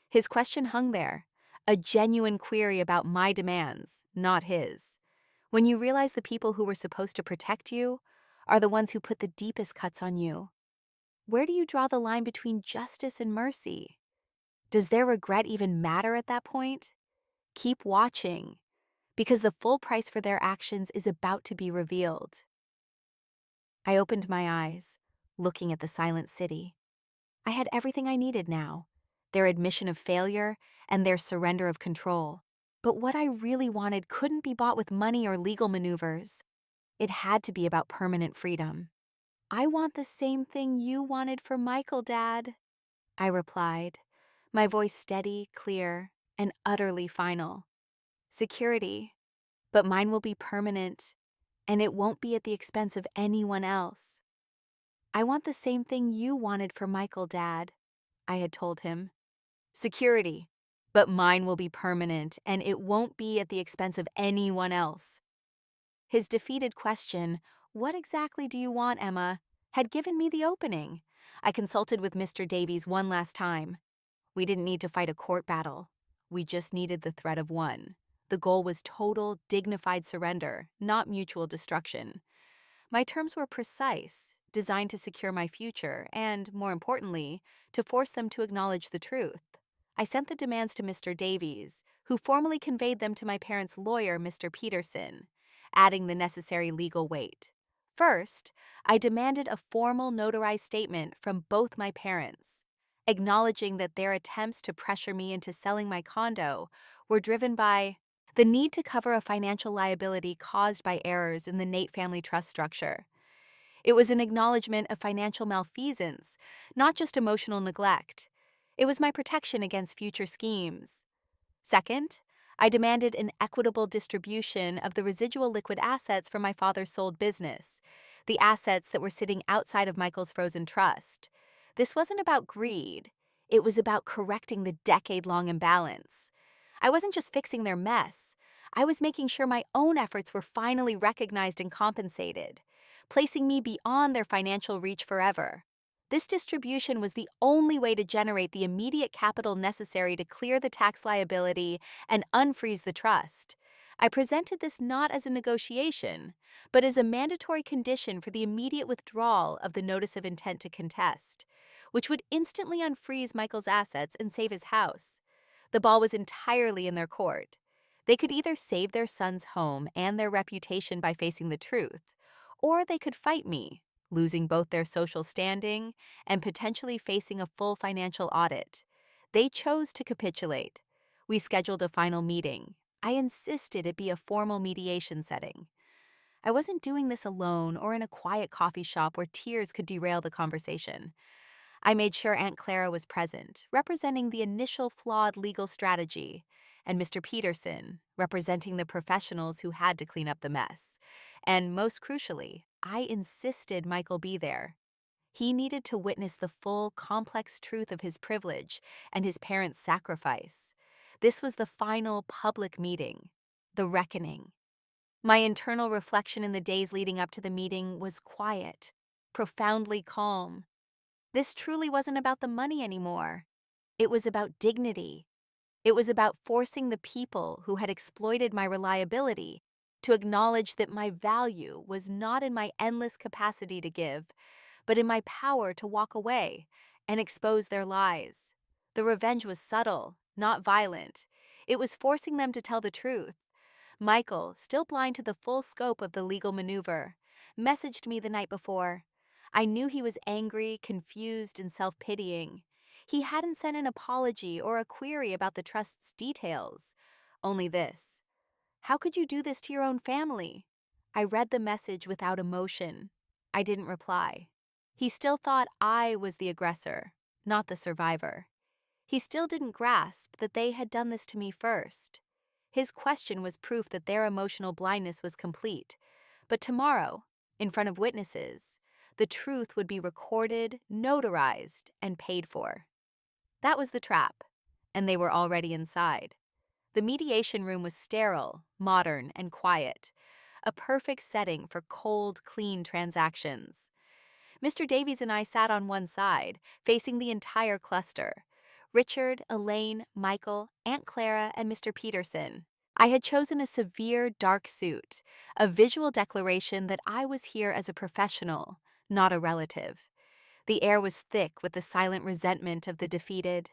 His question hung there, a genuine query about my demands, not his. When you realize the people who were supposed to protect you are the ones who put the deepest cuts on you, where do you draw the line between justice and mercy? Does their regret even matter at that point? Keep watching, because the full price for their actions is about to be revealed. I opened my eyes, looking at the silent city. I had everything I needed now, their admission of failure and their surrender of control. But what I really wanted couldn't be bought with money or legal maneuvers. It had to be about permanent freedom. "I want the same thing you wanted for Michael, Dad," I replied, my voice steady, clear, and utterly final. "Security, but mine will be permanent, and it won't be at the expense of anyone else." "I want the same thing you wanted for Michael, Dad," I had told him. "Security, but mine will be permanent, and it won't be at the expense of anyone else." His defeated question, "What exactly do you want, Emma?" had given me the opening. I consulted with Mr. Davies one last time. We didn't need to fight a court battle. We just needed the threat of one. The goal was total, dignified surrender, not mutual destruction. My terms were precise, designed to secure my future and, more importantly, to force them to acknowledge the truth. I sent the demands to Mr. Davies, who formally conveyed them to my parents' lawyer, Mr. Peterson, adding the necessary legal weight. First, I demanded a formal notarized statement from both my parents, acknowledging that their attempts to pressure me into selling my condo were driven by the need to cover a financial liability caused by errors in the Nate family trust structure. It was an acknowledgement of financial malfeasance, not just emotional neglect. It was my protection against future schemes. Second, I demanded an equitable distribution of the residual liquid assets from my father's sold business, the assets that were sitting outside of Michael's frozen trust. This wasn't about greed. It was about correcting the decade-long imbalance. I wasn't just fixing their mess. I was making sure my own efforts were finally recognized and compensated, placing me beyond their financial reach forever. This distribution was the only way to generate the immediate capital necessary to clear the tax liability and unfreeze the trust. I presented this not as a negotiation, but as a mandatory condition for the immediate withdrawal of the notice of intent to contest, which would instantly unfreeze Michael's assets and save his house. The ball was entirely in their court. They could either save their son's home and their reputation by facing the truth, or they could fight me, losing both their social standing and potentially facing a full financial audit. They chose to capitulate. We scheduled a final meeting. I insisted it be a formal mediation setting. I wasn't doing this alone or in a quiet coffee shop where tears could derail the conversation. I made sure Aunt Clara was present, representing the initial flawed legal strategy, and Mr. Peterson, representing the professionals who had to clean up the mess. And most crucially, I insisted Michael be there. He needed to witness the full, complex truth of his privilege and his parents' sacrifice. This was the final public meeting, the reckoning. My internal reflection in the days leading up to the meeting was quiet, profoundly calm. This truly wasn't about the money anymore. It was about dignity. It was about forcing the people who had exploited my reliability to acknowledge that my value was not in my endless capacity to give, but in my power to walk away and expose their lies. The revenge was subtle, not violent. It was forcing them to tell the truth. Michael, still blind to the full scope of the legal maneuver, messaged me the night before. I knew he was angry, confused, and self-pitying. He hadn't sent an apology or a query about the trust's details. Only this: "How could you do this to your own family?" I read the message without emotion. I didn't reply. He still thought I was the aggressor, not the survivor. He still didn't grasp that they had done this to me first. His question was proof that their emotional blindness was complete. But tomorrow, in front of witnesses, the truth would be recorded, notarized, and paid for. That was the trap, and they were already inside. The mediation room was sterile, modern, and quiet, a perfect setting for cold, clean transactions. Mr. Davies and I sat on one side, facing the entire cluster: Richard, Elaine, Michael, Aunt Clara, and Mr. Peterson. I had chosen a severe, dark suit, a visual declaration that I was here as a professional, not a relative. The air was thick with the silent resentment of the defeated.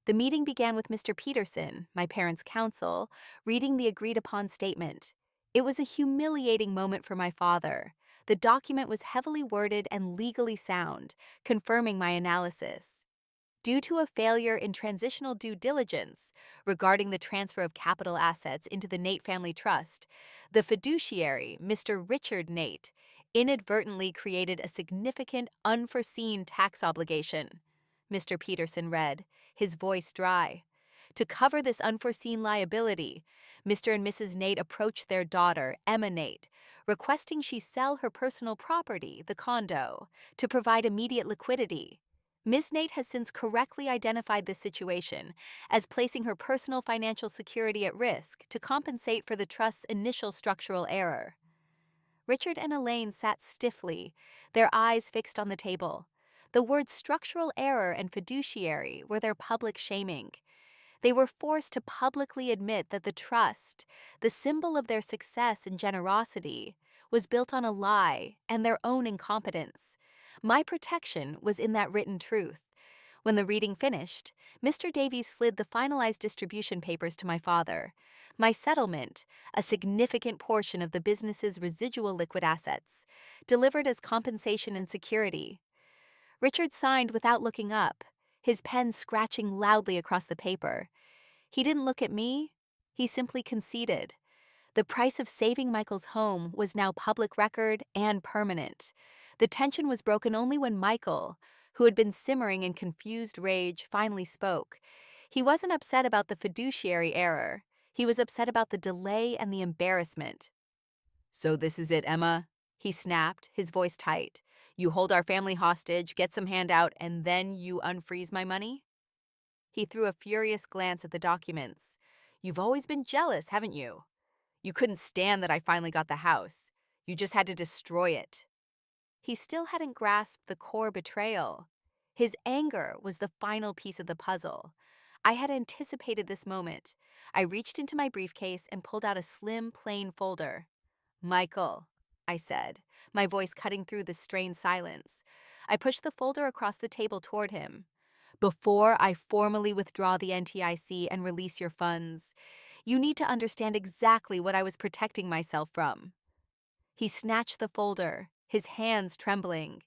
The meeting began with Mr. Peterson, my parents' counsel, reading the agreed-upon statement. It was a humiliating moment for my father. The document was heavily worded and legally sound, confirming my analysis. Due to a failure in transitional due diligence regarding the transfer of capital assets into the Nate Family Trust, the fiduciary, Mr. Richard Nate, inadvertently created a significant unforeseen tax obligation. Mr. Peterson read, his voice dry. To cover this unforeseen liability, Mr. and Mrs. Nate approached their daughter, Emma Nate, requesting she sell her personal property, the condo, to provide immediate liquidity. Ms. Nate has since correctly identified this situation as placing her personal financial security at risk to compensate for the trust's initial structural error. Richard and Elaine sat stiffly, their eyes fixed on the table. The words structural error and fiduciary were their public shaming. They were forced to publicly admit that the trust, the symbol of their success and generosity, was built on a lie and their own incompetence. My protection was in that written truth. When the reading finished, Mr. Davies slid the finalized distribution papers to my father. My settlement, a significant portion of the business's residual liquid assets, delivered as compensation and security. Richard signed without looking up, his pen scratching loudly across the paper. He didn't look at me. He simply conceded. The price of saving Michael's home was now public record and permanent. The tension was broken only when Michael, who had been simmering in confused rage, finally spoke. He wasn't upset about the fiduciary error. He was upset about the delay and the embarrassment. "So this is it, Emma," he snapped, his voice tight. "You hold our family hostage, get some handout, and then you unfreeze my money?" He threw a furious glance at the documents. "You've always been jealous, haven't you? You couldn't stand that I finally got the house. You just had to destroy it." He still hadn't grasped the core betrayal. His anger was the final piece of the puzzle. I had anticipated this moment. I reached into my briefcase and pulled out a slim, plain folder. "Michael," I said, my voice cutting through the strained silence. I pushed the folder across the table toward him. "Before I formally withdraw the NTIC and release your funds, you need to understand exactly what I was protecting myself from." He snatched the folder, his hands trembling.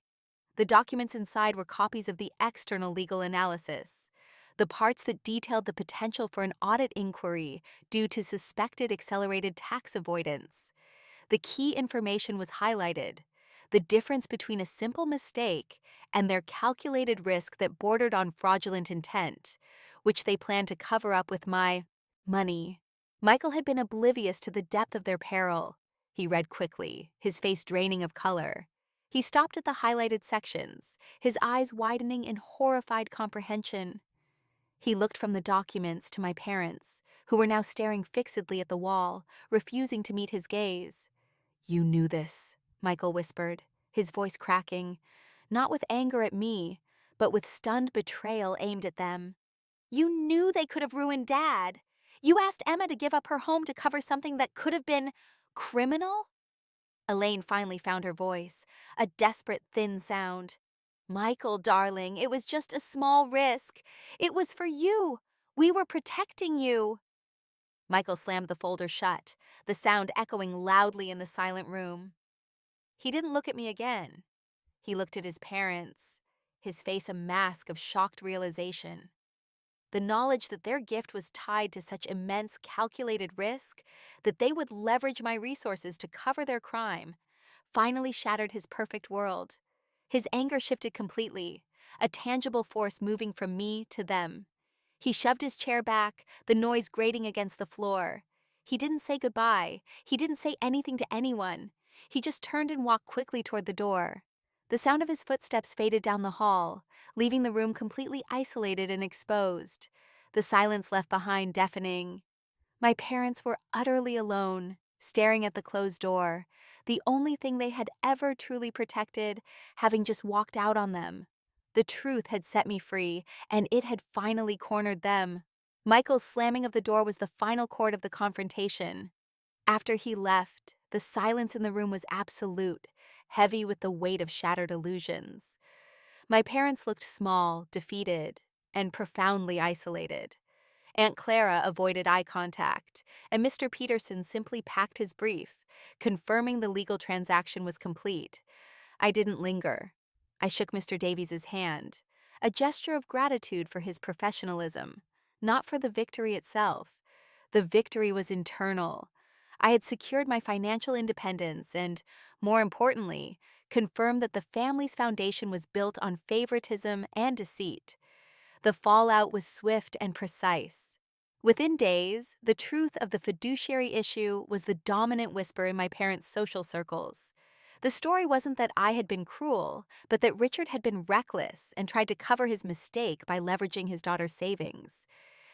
The documents inside were copies of the external legal analysis, the parts that detailed the potential for an audit inquiry due to suspected accelerated tax avoidance. The key information was highlighted: the difference between a simple mistake and their calculated risk that bordered on fraudulent intent, which they planned to cover up with my money. Michael had been oblivious to the depth of their peril. He read quickly, his face draining of color. He stopped at the highlighted sections, his eyes widening in horrified comprehension. He looked from the documents to my parents, who were now staring fixedly at the wall, refusing to meet his gaze. "You knew this," Michael whispered, his voice cracking, not with anger at me, but with stunned betrayal aimed at them. "You knew they could have ruined Dad. You asked Emma to give up her home to cover something that could have been criminal?" Elaine finally found her voice, a desperate, thin sound. "Michael, darling, it was just a small risk. It was for you. We were protecting you. Michael slammed the folder shut, the sound echoing loudly in the silent room. He didn't look at me again. He looked at his parents, his face a mask of shocked realization. The knowledge that their gift was tied to such immense calculated risk that they would leverage my resources to cover their crime finally shattered his perfect world. His anger shifted completely, a tangible force moving from me to them. He shoved his chair back, the noise grating against the floor. He didn't say goodbye. He didn't say anything to anyone. He just turned and walked quickly toward the door. The sound of his footsteps faded down the hall, leaving the room completely isolated and exposed. The silence left behind deafening. My parents were utterly alone, staring at the closed door, the only thing they had ever truly protected, having just walked out on them. The truth had set me free, and it had finally cornered them. Michael's slamming of the door was the final chord of the confrontation. After he left, the silence in the room was absolute, heavy with the weight of shattered illusions. My parents looked small, defeated, and profoundly isolated. Aunt Clara avoided eye contact, and Mr. Peterson simply packed his brief, confirming the legal transaction was complete. I didn't linger. I shook Mr. Davies's hand, a gesture of gratitude for his professionalism, not for the victory itself. The victory was internal. I had secured my financial independence and, more importantly, confirmed that the family's foundation was built on favoritism and deceit. The fallout was swift and precise. Within days, the truth of the fiduciary issue was the dominant whisper in my parents' social circles. The story wasn't that I had been cruel, but that Richard had been reckless and tried to cover his mistake by leveraging his daughter's savings.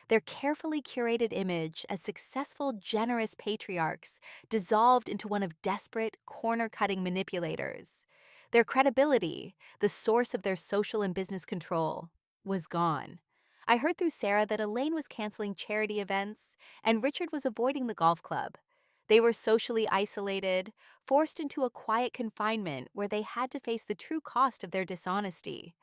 Their carefully curated image as successful, generous patriarchs dissolved into one of desperate, corner-cutting manipulators. Their credibility, the source of their social and business control, was gone. I heard through Sarah that Elaine was canceling charity events and Richard was avoiding the golf club. They were socially isolated, forced into a quiet confinement where they had to face the true cost of their dishonesty.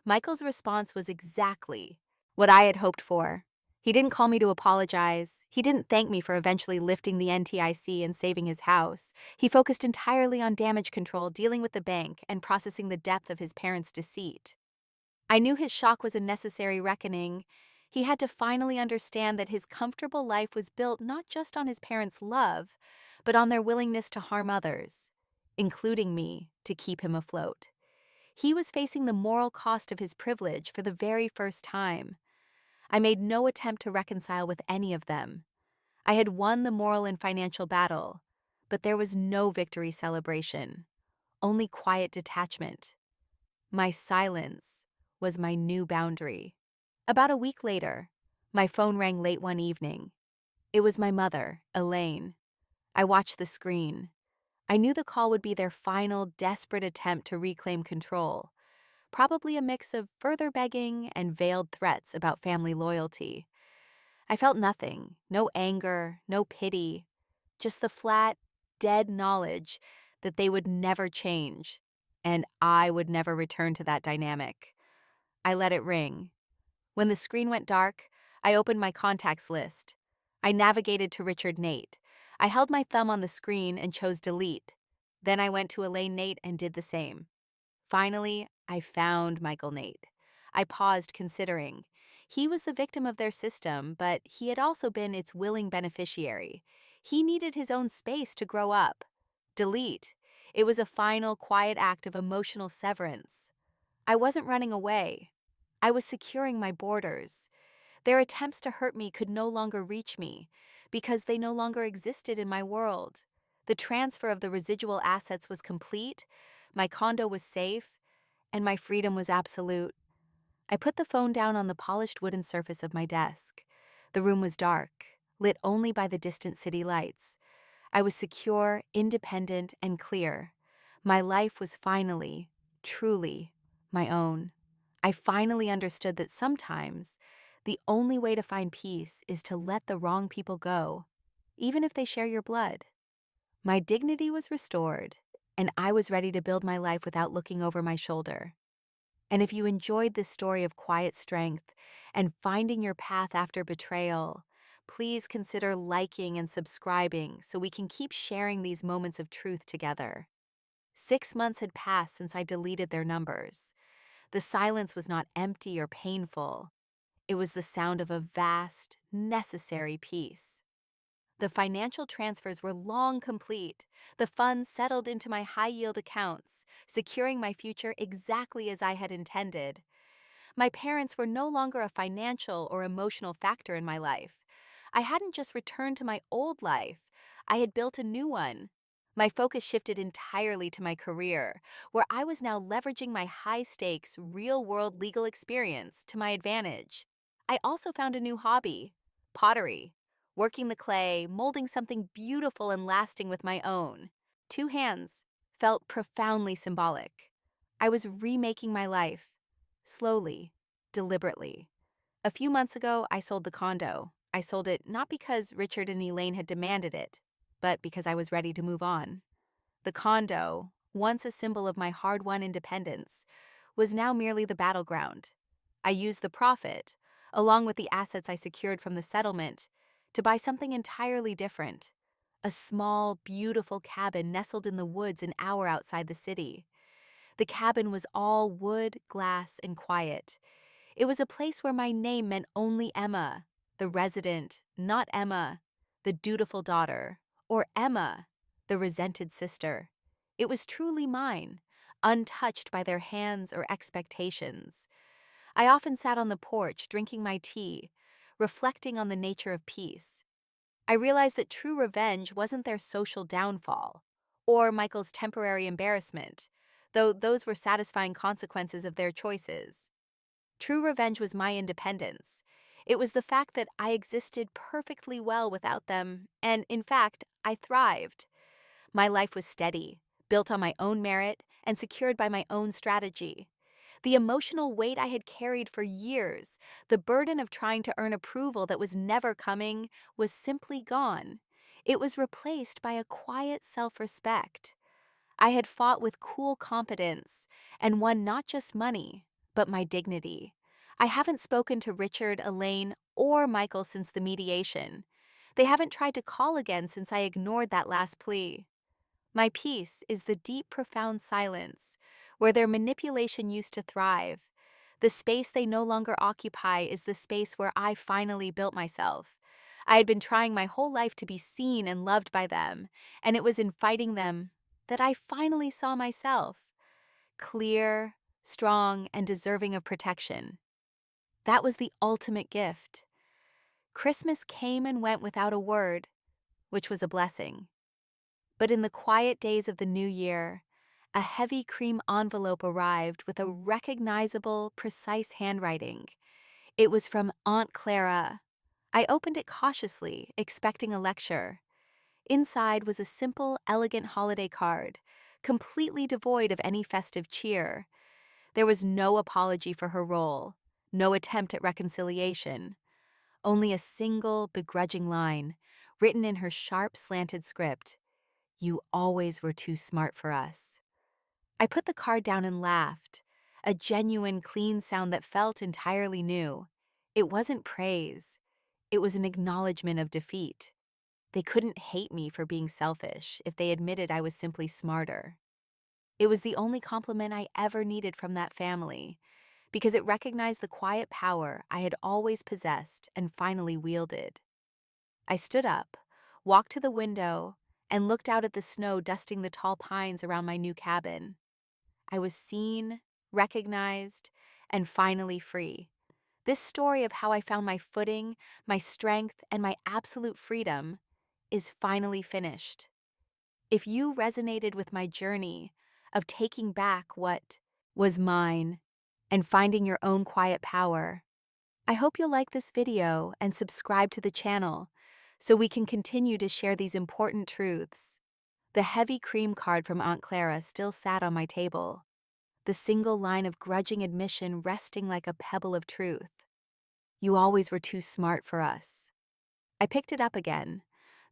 Michael's response was exactly what I had hoped for. He didn't call me to apologize. He didn't thank me for eventually lifting the NTIC and saving his house. He focused entirely on damage control, dealing with the bank, and processing the depth of his parents' deceit. I knew his shock was a necessary reckoning. He had to finally understand that his comfortable life was built not just on his parents' love, but on their willingness to harm others, including me, to keep him afloat. He was facing the moral cost of his privilege for the very first time. I made no attempt to reconcile with any of them. I had won the moral and financial battle, but there was no victory celebration, only quiet detachment. My silence was my new boundary. About a week later, my phone rang late one evening. It was my mother, Elaine. I watched the screen. I knew the call would be their final, desperate attempt to reclaim control, probably a mix of further begging and veiled threats about family loyalty. I felt nothing, no anger, no pity, just the flat, dead knowledge that they would never change, and I would never return to that dynamic. I let it ring. When the screen went dark, I opened my contacts list. I navigated to Richard Nate. I held my thumb on the screen and chose delete. Then I went to Elaine Nate and did the same. Finally, I found Michael Nate. I paused, considering. He was the victim of their system, but he had also been its willing beneficiary. He needed his own space to grow up. Delete. It was a final, quiet act of emotional severance. I wasn't running away. I was securing my borders. Their attempts to hurt me could no longer reach me, because they no longer existed in my world. The transfer of the residual assets was complete, my condo was safe, and my freedom was absolute. I put the phone down on the polished wooden surface of my desk. The room was dark, lit only by the distant city lights. I was secure, independent, and clear. My life was finally, truly, my own. I finally understood that sometimes the only way to find peace is to let the wrong people go, even if they share your blood. My dignity was restored, and I was ready to build my life without looking over my shoulder. And if you enjoyed this story of quiet strength and finding your path after betrayal, please consider liking and subscribing so we can keep sharing these moments of truth together. 6 months had passed since I deleted their numbers. The silence was not empty or painful. It was the sound of a vast, necessary peace. The financial transfers were long complete. The funds settled into my high-yield accounts, securing my future exactly as I had intended. My parents were no longer a financial or emotional factor in my life. I hadn't just returned to my old life, I had built a new one. My focus shifted entirely to my career, where I was now leveraging my high-stakes, real-world legal experience to my advantage. I also found a new hobby: pottery, working the clay, molding something beautiful and lasting with my own. Two hands felt profoundly symbolic. I was remaking my life, slowly, deliberately. A few months ago, I sold the condo. I sold it not because Richard and Elaine had demanded it, but because I was ready to move on. The condo, once a symbol of my hard-won independence, was now merely the battleground. I used the profit, along with the assets I secured from the settlement, to buy something entirely different: a small, beautiful cabin nestled in the woods an hour outside the city. The cabin was all wood, glass, and quiet. It was a place where my name meant only Emma, the resident, not Emma, the dutiful daughter, or Emma, the resented sister. It was truly mine, untouched by their hands or expectations. I often sat on the porch drinking my tea, reflecting on the nature of peace. I realized that true revenge wasn't their social downfall, or Michael's temporary embarrassment, though those were satisfying consequences of their choices. True revenge was my independence. It was the fact that I existed perfectly well without them, and in fact, I thrived. My life was steady, built on my own merit, and secured by my own strategy. The emotional weight I had carried for years, the burden of trying to earn approval that was never coming, was simply gone. It was replaced by a quiet self-respect. I had fought with cool competence and won not just money, but my dignity. I haven't spoken to Richard, Elaine, or Michael since the mediation. They haven't tried to call again since I ignored that last plea. My peace is the deep, profound silence where their manipulation used to thrive. The space they no longer occupy is the space where I finally built myself. I had been trying my whole life to be seen and loved by them, and it was in fighting them that I finally saw myself, clear, strong, and deserving of protection. That was the ultimate gift. Christmas came and went without a word, which was a blessing. But in the quiet days of the new year, a heavy cream envelope arrived with a recognizable, precise handwriting. It was from Aunt Clara. I opened it cautiously, expecting a lecture. Inside was a simple, elegant holiday card, completely devoid of any festive cheer. There was no apology for her role, no attempt at reconciliation, only a single, begrudging line, written in her sharp, slanted script: "You always were too smart for us." I put the card down and laughed, a genuine, clean sound that felt entirely new. It wasn't praise. It was an acknowledgement of defeat. They couldn't hate me for being selfish if they admitted I was simply smarter. It was the only compliment I ever needed from that family, because it recognized the quiet power I had always possessed and finally wielded. I stood up, walked to the window, and looked out at the snow dusting the tall pines around my new cabin. I was seen, recognized, and finally free. This story of how I found my footing, my strength, and my absolute freedom is finally finished. If you resonated with my journey of taking back what was mine and finding your own quiet power, I hope you'll like this video and subscribe to the channel so we can continue to share these important truths. The heavy cream card from Aunt Clara still sat on my table, the single line of grudging admission resting like a pebble of truth. You always were too smart for us. I picked it up again,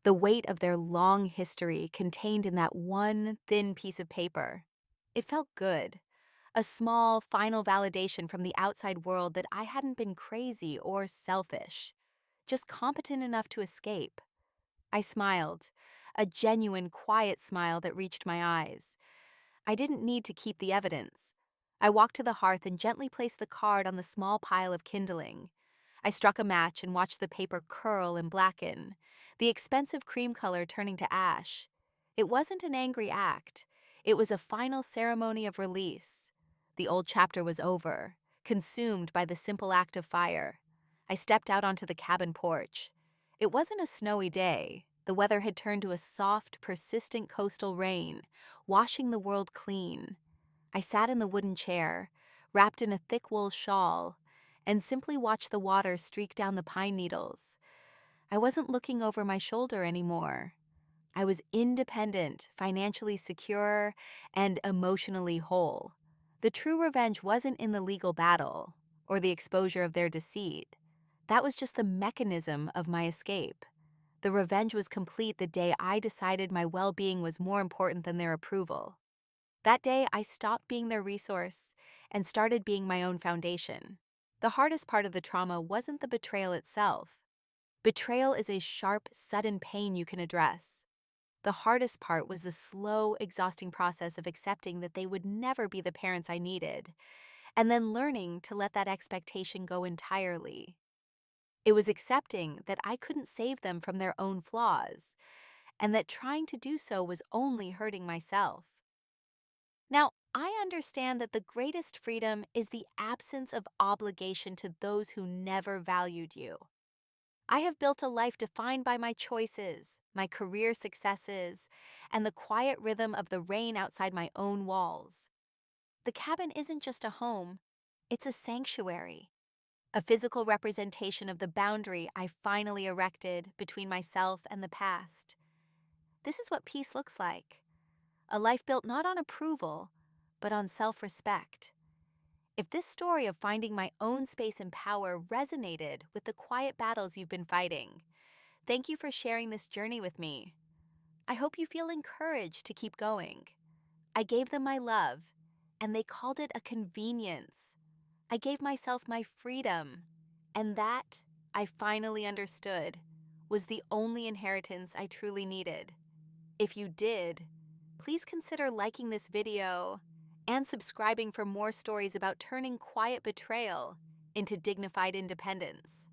the weight of their long history contained in that one thin piece of paper. It felt good. a small, final validation from the outside world that I hadn't been crazy or selfish, just competent enough to escape. I smiled, a genuine, quiet smile that reached my eyes. I didn't need to keep the evidence. I walked to the hearth and gently placed the card on the small pile of kindling. I struck a match and watched the paper curl and blacken, the expensive cream color turning to ash. It wasn't an angry act. It was a final ceremony of release. The old chapter was over, consumed by the simple act of fire. I stepped out onto the cabin porch. It wasn't a snowy day. The weather had turned to a soft, persistent coastal rain, washing the world clean. I sat in the wooden chair, wrapped in a thick wool shawl, and simply watched the water streak down the pine needles. I wasn't looking over my shoulder anymore. I was independent, financially secure, and emotionally whole. The true revenge wasn't in the legal battle or the exposure of their deceit. That was just the mechanism of my escape. The revenge was complete the day I decided my well-being was more important than their approval. That day, I stopped being their resource and started being my own foundation. The hardest part of the trauma wasn't the betrayal itself. Betrayal is a sharp, sudden pain you can address. The hardest part was the slow, exhausting process of accepting that they would never be the parents I needed, and then learning to let that expectation go entirely. It was accepting that I couldn't save them from their own flaws, and that trying to do so was only hurting myself. Now, I understand that the greatest freedom is the absence of obligation to those who never valued you. I have built a life defined by my choices, my career successes, and the quiet rhythm of the rain outside my own walls. The cabin isn't just a home, it's a sanctuary, a physical representation of the boundary I finally erected between myself and the past. This is what peace looks like. A life built not on approval, but on self-respect. If this story of finding my own space and power resonated with the quiet battles you've been fighting, thank you for sharing this journey with me. I hope you feel encouraged to keep going. I gave them my love, and they called it a convenience. I gave myself my freedom, and that, I finally understood, was the only inheritance I truly needed. If you did, please consider liking this video and subscribing for more stories about turning quiet betrayal into dignified independence.